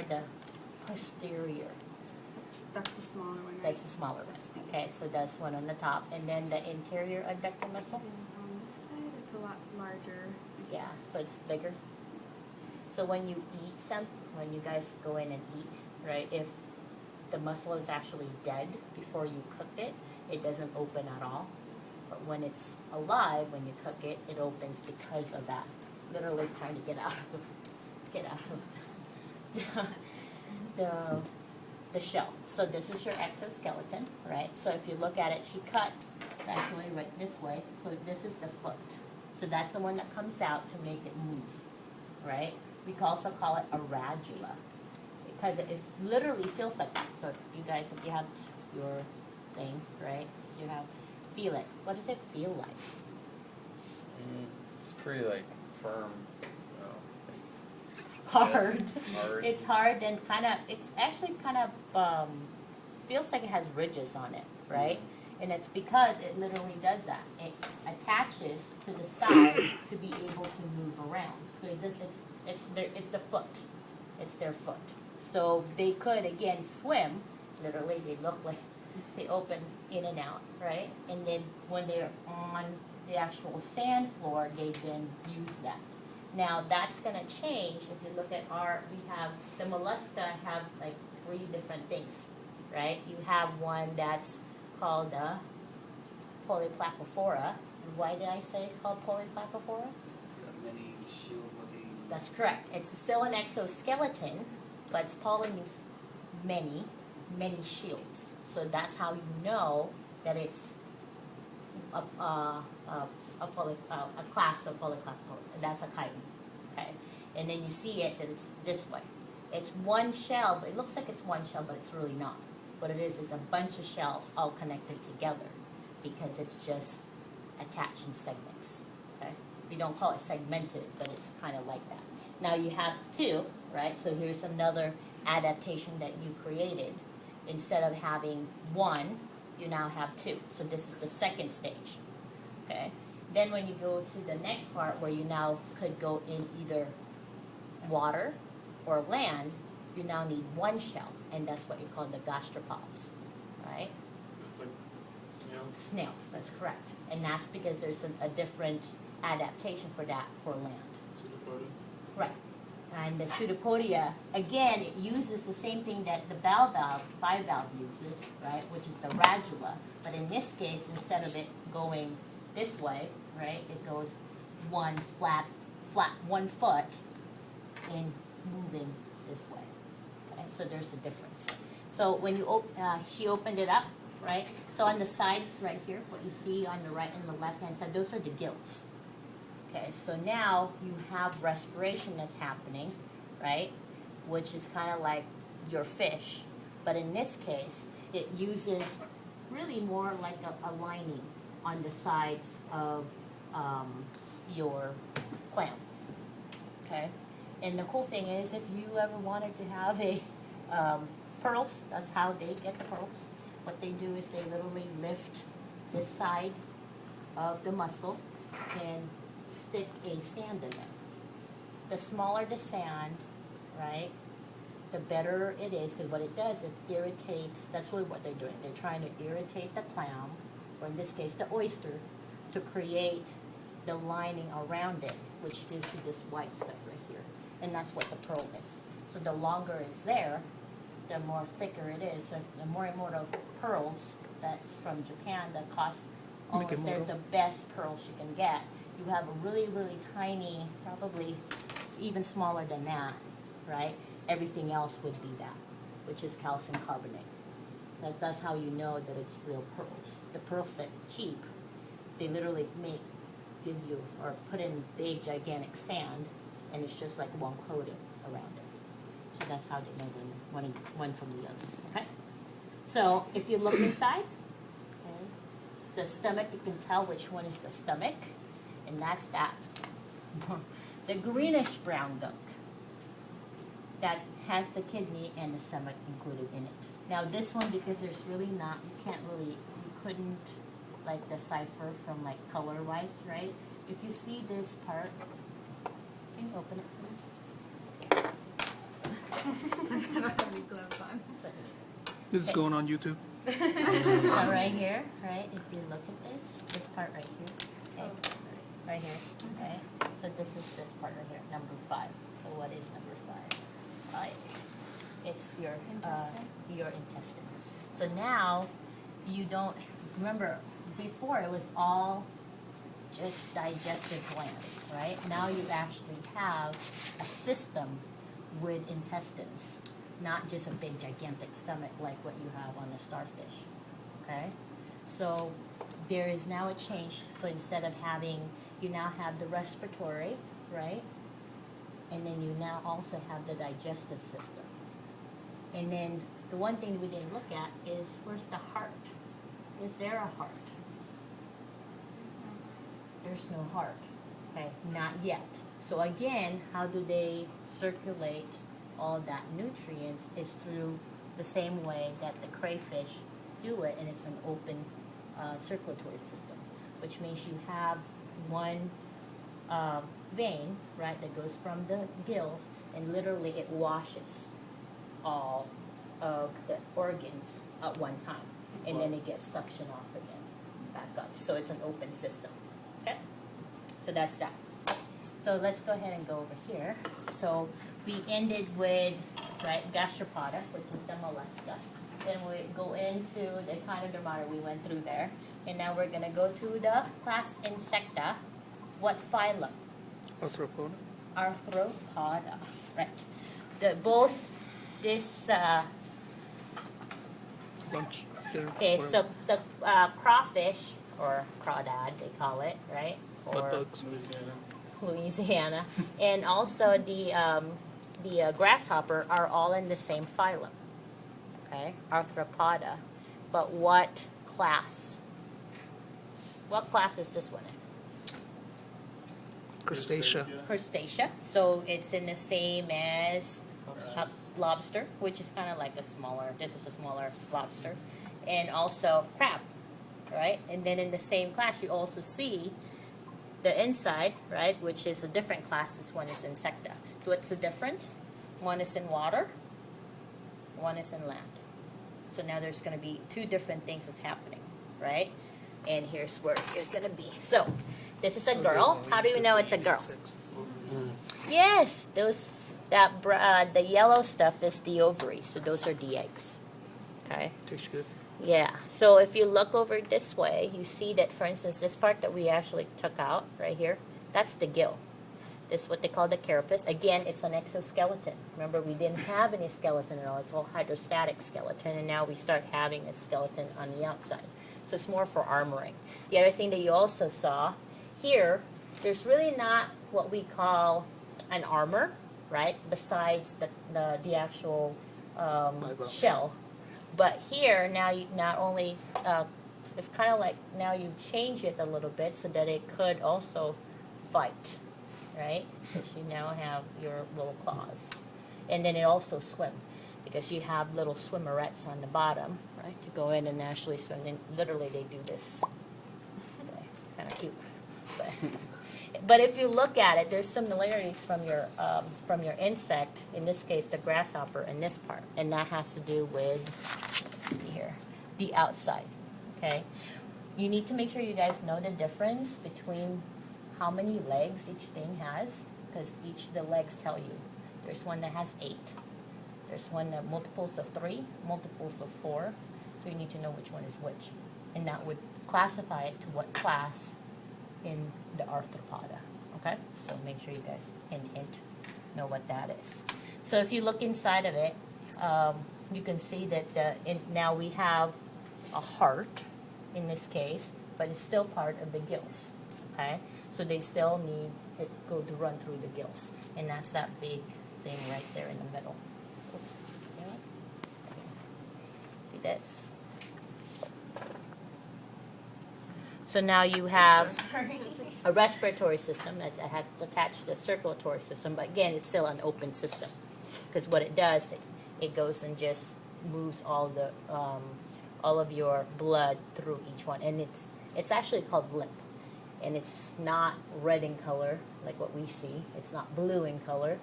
the posterior. That's the smaller one, right? That's the smaller one. Okay, so that's one on the top. And then the interior adductor muscle? Is on this side, it's a lot larger. Yeah, so it's bigger. So when you eat when you guys go in and eat, right, if the muscle is actually dead before you cook it, it doesn't open at all. But when it's alive, when you cook it, it opens because of that. Literally it's trying to get out of the shell. So this is your exoskeleton, right? So if you look at it, she cut essentially right this way. So this is the foot. So that's the one that comes out to make it move, right? We can also call it a radula because it literally feels like that. So you guys, if you have your thing, right, you have, feel it. What does it feel like? It's pretty like firm. Hard. Hard. It's hard and it's actually kind of feels like it has ridges on it, right? And it's because it literally does that. It attaches to the side to be able to move around. So it's the foot. It's their foot. So they could again swim. Literally, they look like they open in and out, right? And then when they're on the actual sand floor, they then use that. Now that's going to change if you look at we have, the mollusca have like 3 different things, right? You have one that's called Polyplacophora. And why did I say it's called Polyplacophora? It's got many shield-looking. That's correct. It's still an exoskeleton, but poly means many, many shields. So that's how you know that it's a class of Polyplacophora. That's a chitin. Okay, and then you see it that it's this way. It's one shell, but it looks like it's one shell, but it's really not. What it is a bunch of shells all connected together because it's just attached in segments. Okay, we don't call it segmented, but it's kind of like that. Now you have 2, right? So here's another adaptation that you created. Instead of having 1, you now have 2. So this is the second stage. Okay. Then when you go to the next part where you now could go in either water or land, you now need 1 shell, and that's what you call the gastropods, right? It's like snails. Snails, that's correct. And that's because there's a different adaptation for that for land. Pseudopodia. Right. And the pseudopodia, again, it uses the same thing that the bivalve uses, right, which is the radula. But in this case, instead of it going this way, right, it goes one flat 1 foot in moving this way. Okay, so there's a difference. So when you she opened it up, right? So on the sides right here, what you see on the right and the left hand side, those are the gills. Okay, so now you have respiration that's happening, right? Which is kind of like your fish, but in this case, it uses really more like a lining on the sides of your clam. Okay, and the cool thing is, if you ever wanted to have a pearls, that's how they get the pearls. What they do is they literally lift this side of the muscle and stick a sand in it. The smaller the sand, right, the better it is, because what it does, it irritates, that's really what they're doing. They're trying to irritate the clam, or in this case the oyster, to create the lining around it, which gives you this white stuff right here. And that's what the pearl is. So the longer it's there, the more thicker it is. So the Morimoto pearls, that's from Japan, that cost almost, they're the best pearls you can get. You have a really, really tiny, probably even smaller than that, right? Everything else would be that, which is calcium carbonate. That's how you know that it's real pearls. The pearls that cheap, they literally give you, or put in big, gigantic sand, and it's just like one coating around it. So that's how they know one from the other, okay? So if you look inside, okay, the stomach, you can tell which one is the stomach, and that's that. The greenish brown gunk that has the kidney and the stomach included in it. Now this one, because there's really not, you couldn't like decipher from like color wise, right? If you see this part, can you open it for me? I don't have any gloves on. This is going on YouTube. So right here, right, if you look at this part right here, okay, right here, okay, so this is this part right here, number 5. So what is number 5? It's your Intestine. your intestine. So now you don't remember before it was all just digestive gland, right? Now you actually have a system with intestines, not just a big gigantic stomach like what you have on the starfish, okay? So there is now a change. So instead of having, you now have the respiratory, right? And then you now also have the digestive system. And then the one thing we didn't look at is where's the heart? Is there a heart? There's no heart, okay? Not yet. So again, how do they circulate all that nutrients is through the same way that the crayfish do it, and it's an open circulatory system, which means you have one vein, right, that goes from the gills, and literally it washes all of the organs at one time, and then it gets suctioned off again, back up. So it's an open system, okay? So that's that. So let's go ahead and go over here. So we ended with, right, gastropoda, which is the mollusca. Then we go into the echinodermata, we went through there. And now we're gonna go to the class Insecta. What phylum? Arthropoda. Arthropoda, right. Both this, Lunch. Dinner. okay, whatever. so the crawfish, or crawdad they call it, right? Mud Or bugs. Louisiana, and also the grasshopper are all in the same phylum, okay, Arthropoda. But what class? What class is this one in? Crustacea. Crustacea. So it's in the same as lobster, which is kind of like a smaller. This is a smaller lobster, and also crab, right? And then in the same class, you also see the inside, right, which is a different class. This one is Insecta. What's the difference? One is in water, one is in land. So now there's going to be two different things that's happening, right? And here's where it's going to be. So this is a girl. How do you know it's a girl? Yes, the yellow stuff is the ovary. So those are the eggs. Okay. Tastes good. Yeah, so if you look over this way, you see that, for instance, this part that we actually took out right here, that's the gill. This is what they call the carapace. Again, it's an exoskeleton. Remember, we didn't have any skeleton at all. It's all hydrostatic skeleton, and now we start having a skeleton on the outside. So it's more for armoring. The other thing that you also saw here, there's really not what we call an armor, right, besides the actual Eyebrows. shell. But here, now you not only, it's kind of like now you change it a little bit so that it could also fight, right? Because you now have your little claws. And then it also swim, because you have little swimmerettes on the bottom, right, to go in and actually swim. And literally they do this. Okay, kind of cute. But if you look at it, there's similarities from your insect, in this case the grasshopper, in this part, and that has to do with, let's see here, the outside. Okay, you need to make sure you guys know the difference between how many legs each thing has, because each of the legs tell you. There's one that has 8. There's one that multiples of 3, multiples of 4. So you need to know which one is which, and that would classify it to what class in the arthropoda. Okay, so make sure you guys hint know what that is. So if you look inside of it, you can see that now we have a heart in this case, but it's still part of the gills. Okay, so they still need it to run through the gills, and that's that big thing right there in the middle. Oops. Yeah. See this? So now you have a respiratory system that's attached to the circulatory system, but again, it's still an open system, because what it does, it goes and just moves all of your blood through each one, and it's actually called lymph, and it's not red in color like what we see. It's not blue in color.